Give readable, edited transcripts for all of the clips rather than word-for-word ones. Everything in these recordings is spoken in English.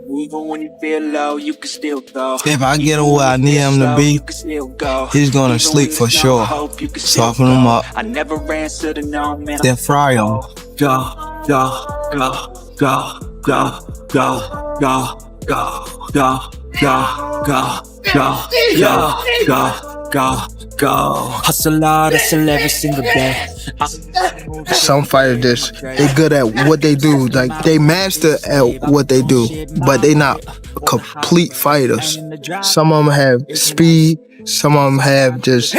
Even when you feel low, you can still go. If I get him where I need him to be, he's gonna sleep for sure. Soften him up. I never answer to no man. Then fry him. Go, go, go, go, go, go, go, go, go, go, go, go, go, go, go. Hustle hard, hustle every single day. Some fighters they good at what they do. Like they master at what they do, but they not complete fighters. Some of them have speed, some of them have just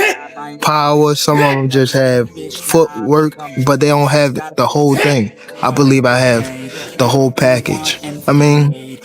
power, some of them just have footwork, but they don't have the whole thing. I believe I have the whole package. I mean,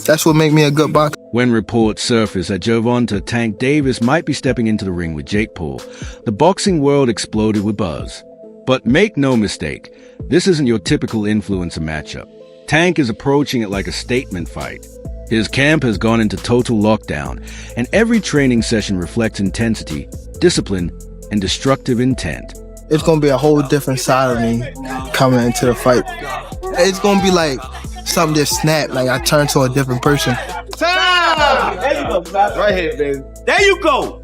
that's what make me a good boxer. When reports surfaced that Gervonta Tank Davis might be stepping into the ring with Jake Paul, the boxing world exploded with buzz. But make no mistake, this isn't your typical influencer matchup. Tank is approaching it like a statement fight. His camp has gone into total lockdown, and every training session reflects intensity, discipline, and destructive intent. It's gonna be a whole different side of me coming into the fight. It's gonna be like something just snapped, like I turned to a different person. Time! There you go, right here, baby. There you go.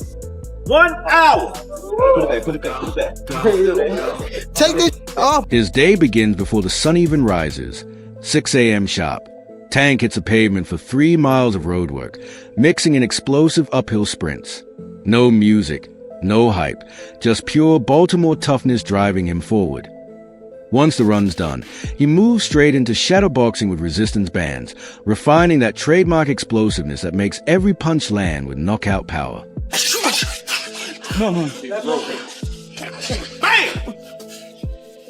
1 hour. Put it back. Take this off. His day begins before the sun even rises, 6 a.m. sharp. Tank hits the pavement for 3 miles of roadwork, mixing in explosive uphill sprints. No music, no hype, just pure Baltimore toughness driving him forward. Once the run's done, he moves straight into shadowboxing with resistance bands, refining that trademark explosiveness that makes every punch land with knockout power.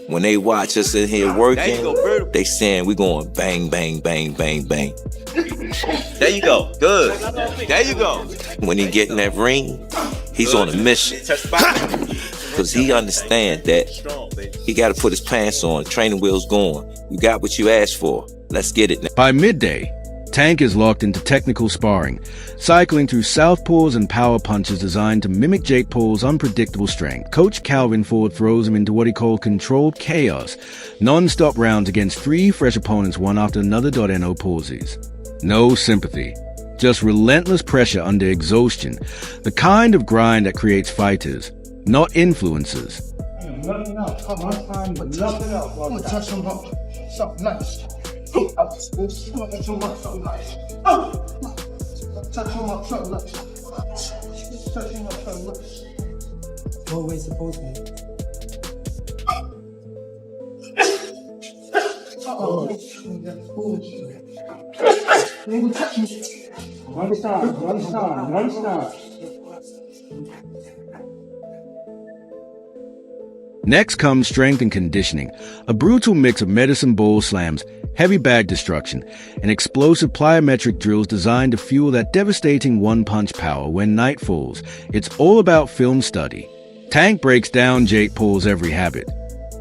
When they watch us in here working, they saying we going bang, bang, bang, bang, bang. There you go. Good. There you go. When he get in that ring, he's on a mission. Because he understands that he got to put his pants on, training wheels going. You got what you asked for. Let's get it now. By midday, Tank is locked into technical sparring, cycling through southpaws and power punches designed to mimic Jake Paul's unpredictable strength. Coach Calvin Ford throws him into what he called controlled chaos, non-stop rounds against 3 fresh opponents one after another. No pauses. No sympathy. Just relentless pressure under exhaustion, the kind of grind that creates fighters, not influencers. Nothing else. Come on, fine, but nothing else. I'm gonna touch him up. Something nice. Touch him up, something nice. Touch him up, something nice. Touch him up, something nice. What are we supposed to be? Uh-oh. Nigga, touch me. One stop. Next comes strength and conditioning, a brutal mix of medicine ball slams, heavy bag destruction, and explosive plyometric drills designed to fuel that devastating one-punch power when night falls. It's all about film study. Tank breaks down Jake Paul's every habit.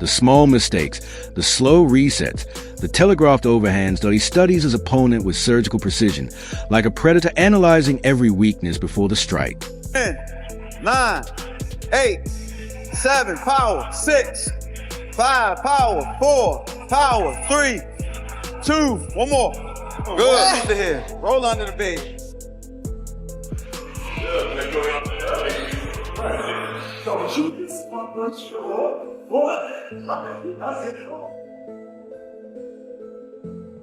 The small mistakes, the slow resets, the telegraphed overhands that he studies his opponent with surgical precision, like a predator analyzing every weakness before the strike. 10, 9, 8, 7, power, 6, 5, power, 4, power, 3, 2, one more. Good, under here. Roll under the bed.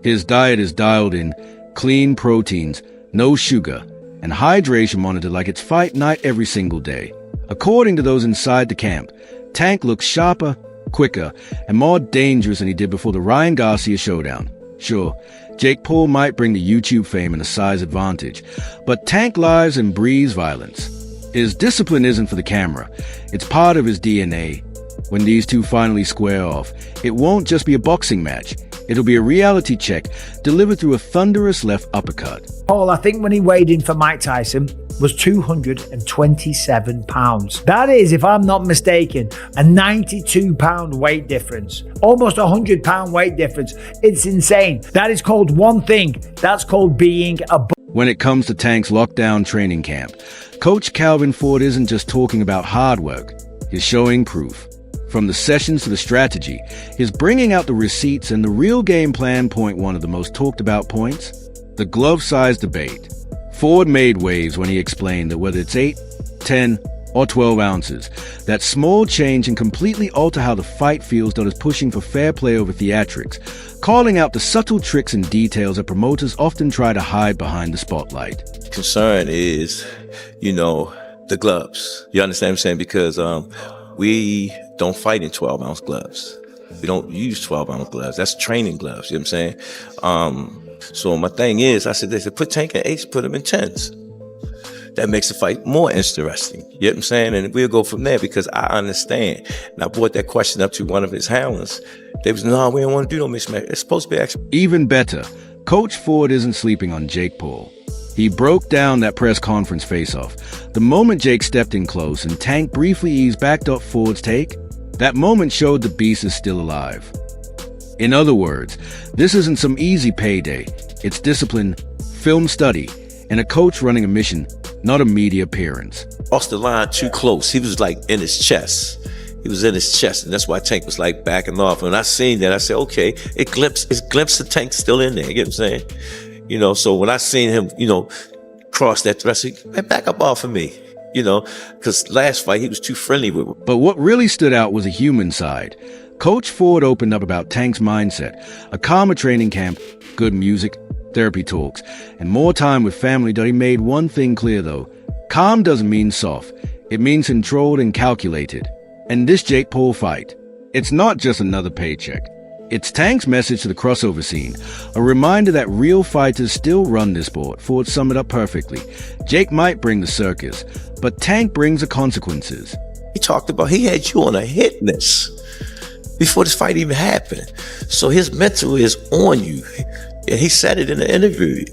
His diet is dialed in, clean proteins, no sugar, and hydration monitored like it's fight night every single day. According to those inside the camp, Tank looks sharper, quicker, and more dangerous than he did before the Ryan Garcia showdown. Sure, Jake Paul might bring the YouTube fame and a size advantage, but Tank lives and breathes violence. His discipline isn't for the camera, it's part of his DNA. When these two finally square off, it won't just be a boxing match. It'll be a reality check delivered through a thunderous left uppercut. Paul, I think when he weighed in for Mike Tyson, was 227 pounds. That is, if I'm not mistaken, a 92 pound weight difference. Almost a 100 pound weight difference. It's insane. That is called one thing. That's called being a... When it comes to Tank's lockdown training camp, Coach Calvin Ford isn't just talking about hard work. He's showing proof. From the sessions to the strategy, he's bringing out the receipts and the real game plan. Point one of the most talked about points, the glove size debate. Ford made waves when he explained that whether it's 8, 10, or 12 ounces, that small change can completely alter how the fight feels. Is pushing for fair play over theatrics, calling out the subtle tricks and details that promoters often try to hide behind the spotlight. Concern is, the gloves. You understand what I'm saying? Because we don't fight in 12-ounce gloves. We don't use 12-ounce gloves. That's training gloves, you know what I'm saying? So my thing is, I said, they said, put Tank in 8s, put them in 10s. That makes the fight more interesting. You know what I'm saying? And we'll go from there because I understand. And I brought that question up to one of his handlers. They was, no, we don't want to do no mismatch. It's supposed to be actually. Even better, Coach Ford isn't sleeping on Jake Paul. He broke down that press conference face-off. The moment Jake stepped in close and Tank briefly eased back up Ford's take, that moment showed the beast is still alive. In other words, this isn't some easy payday. It's discipline, film study, and a coach running a mission, not a media appearance. Crossed the line too close. He was like in his chest. He was in his chest, and that's why Tank was like backing off. And I seen that, I said, okay, it glimpsed the Tank still in there. You get what I'm saying? So when I seen him, cross that threshold, hey, back up off of me. Because last fight he was too friendly with him. But what really stood out was a human side. Coach Ford opened up about Tank's mindset, a calmer training camp, good music, therapy talks, and more time with family. He made one thing clear though. Calm doesn't mean soft. It means controlled and calculated. And this Jake Paul fight, it's not just another paycheck. It's Tank's message to the crossover scene, a reminder that real fighters still run this sport. Ford summed it up perfectly. Jake might bring the circus, but Tank brings the consequences. He talked about he had you on a hit list before this fight even happened. So his mental is on you. And he said it in the interview.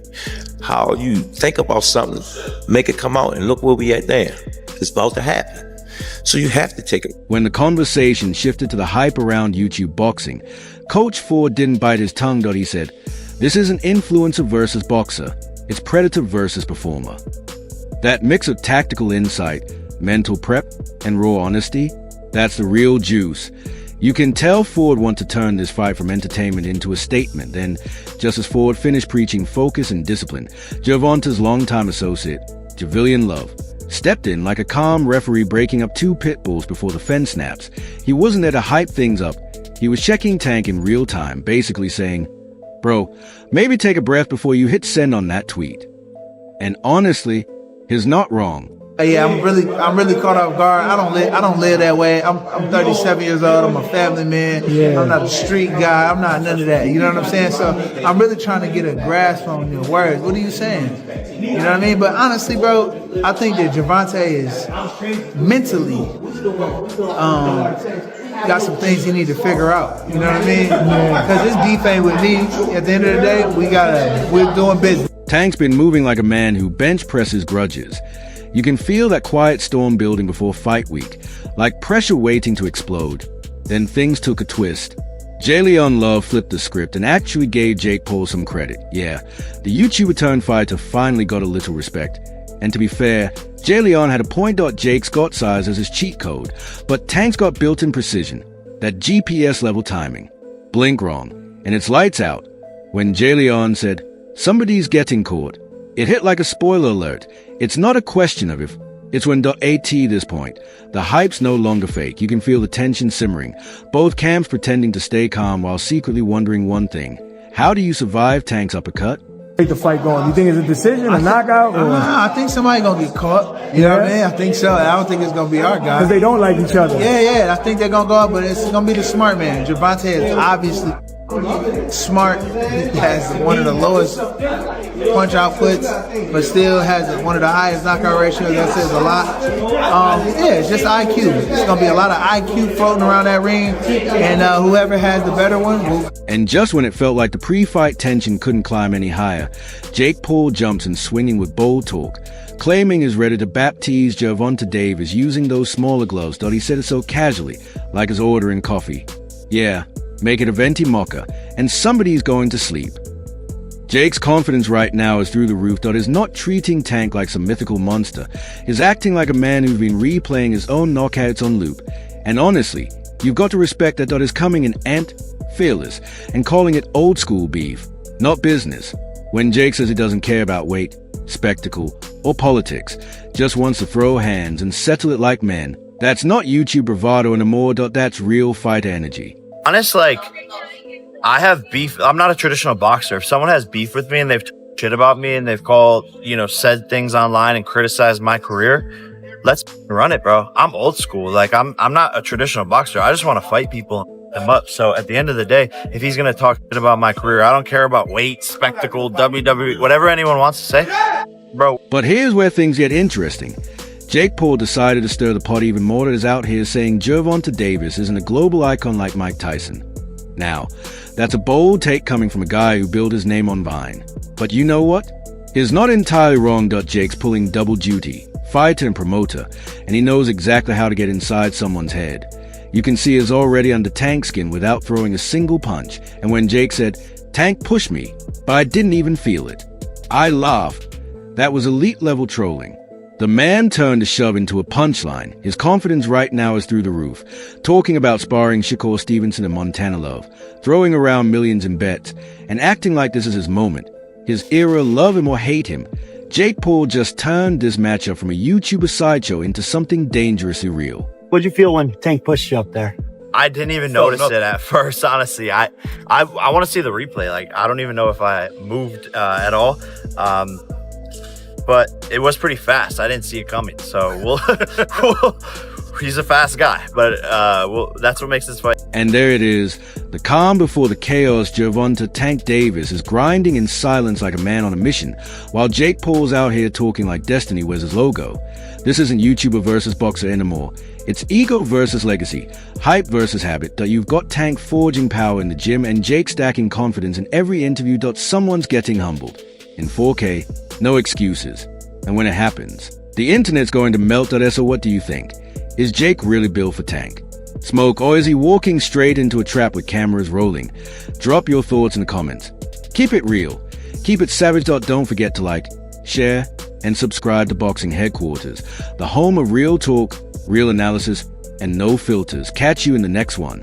How you think about something, make it come out, and look where we at now. It's about to happen. So you have to take it. When the conversation shifted to the hype around YouTube boxing, Coach Ford didn't bite his tongue. He said, this isn't influencer versus boxer. It's predator versus performer. That mix of tactical insight, mental prep, and raw honesty, that's the real juice. You can tell Ford wanted to turn this fight from entertainment into a statement. Then, just as Ford finished preaching focus and discipline, Gervonta's longtime associate, Javillian Love, stepped in like a calm referee breaking up two pit bulls before the fence snaps. He wasn't there to hype things up. He was checking Tank in real time, basically saying, bro, maybe take a breath before you hit send on that tweet. And honestly, he's not wrong. Yeah, I'm really caught off guard. I don't live that way. I'm 37 years old. I'm a family man. Yeah. I'm not a street guy. I'm not none of that. You know what I'm saying? So I'm really trying to get a grasp on your words. What are you saying? You know what I mean? But honestly, bro, I think that Gervonta is mentally got some things he need to figure out. You know what I mean? Because this beef ain't with me. At the end of the day, we're doing business. Tank's been moving like a man who bench presses grudges. You can feel that quiet storm building before fight week, like pressure waiting to explode. Then things took a twist. Jailion Love flipped the script and actually gave Jake Paul some credit. Yeah, the YouTuber turned fighter finally got a little respect. And to be fair, Jailion had a point out Jake's got size as his cheat code, but Tank's got built-in precision, that GPS level timing. Blink wrong, and it's lights out. When Jailion said, somebody's getting caught, it hit like a spoiler alert. It's not a question of if, it's when .at this point. The hype's no longer fake. You can feel the tension simmering. Both camps pretending to stay calm while secretly wondering one thing. How do you survive Tank's uppercut? Take the fight going. You think it's a decision, a knockout? Or? I think somebody gonna get caught. You know what I mean? I think so. I don't think it's gonna be our guy. Because they don't like each other. Yeah. I think they're gonna go out, but it's gonna be the smart man. Gervonta is obviously smart. He has one of the lowest punch outputs, but still has one of the highest knockout ratios. That says a lot. It's just IQ. It's gonna be a lot of IQ floating around that ring, and whoever has the better one will. And just when it felt like the pre-fight tension couldn't climb any higher, Jake Paul jumps in swinging with bold talk, claiming he's ready to baptize Gervonta Davis using those smaller gloves. He said it so casually, like he's ordering coffee. Yeah, make it a venti mocha, and somebody's going to sleep. Jake's confidence right now is through the roof. He's not treating Tank like some mythical monster. He's acting like a man who's been replaying his own knockouts on loop. And honestly, you've got to respect that he's coming in amped, fearless, and calling it old school beef, not business. When Jake says he doesn't care about weight, spectacle, or politics, just wants to throw hands and settle it like men, that's not YouTube bravado anymore, that's real fighter energy. Honest, like, I have beef. I'm not a traditional boxer. If someone has beef with me and they've shit about me and they've called, said things online and criticized my career, let's run it, bro. I'm old school. Like, I'm not a traditional boxer. I just want to fight people and them up. So at the end of the day, if he's going to talk shit about my career, I don't care about weight, spectacle, WWE, whatever anyone wants to say, bro. But here's where things get interesting. Jake Paul decided to stir the pot even more that is out here saying Gervonta Davis isn't a global icon like Mike Tyson. Now, that's a bold take coming from a guy who built his name on Vine. But you know what? He's not entirely wrong. Jake's pulling double duty, fighter and promoter, and he knows exactly how to get inside someone's head. You can see he's already under Tank skin without throwing a single punch, and when Jake said, "Tank pushed me, but I didn't even feel it," I laughed. That was elite level trolling. The man turned a shove into a punchline. His confidence right now is through the roof, talking about sparring Shakur Stevenson and Montana Love, throwing around millions in bets, and acting like this is his moment. His era, love him or hate him, Jake Paul just turned this matchup from a YouTuber sideshow into something dangerously real. What'd you feel when Tank pushed you up there? I didn't even notice it at first, honestly. I want to see the replay. Like, I don't even know if I moved at all. But it was pretty fast. I didn't see it coming. So he's a fast guy, but that's what makes this fight. And there it is. The calm before the chaos. Gervonta Tank Davis is grinding in silence like a man on a mission, while Jake Paul's out here talking like Destiny wears his logo. This isn't YouTuber versus boxer anymore. It's ego versus legacy, hype versus habit. That you've got Tank forging power in the gym and Jake stacking confidence in every interview. Someone's getting humbled. In 4K, no excuses. And when it happens, the internet's going to melt. So what do you think? Is Jake really built for Tank? Smoke, or is he walking straight into a trap with cameras rolling? Drop your thoughts in the comments. Keep it real. Keep it savage. Don't forget to like, share, and subscribe to Boxing Headquarters, the home of real talk, real analysis, and no filters. Catch you in the next one.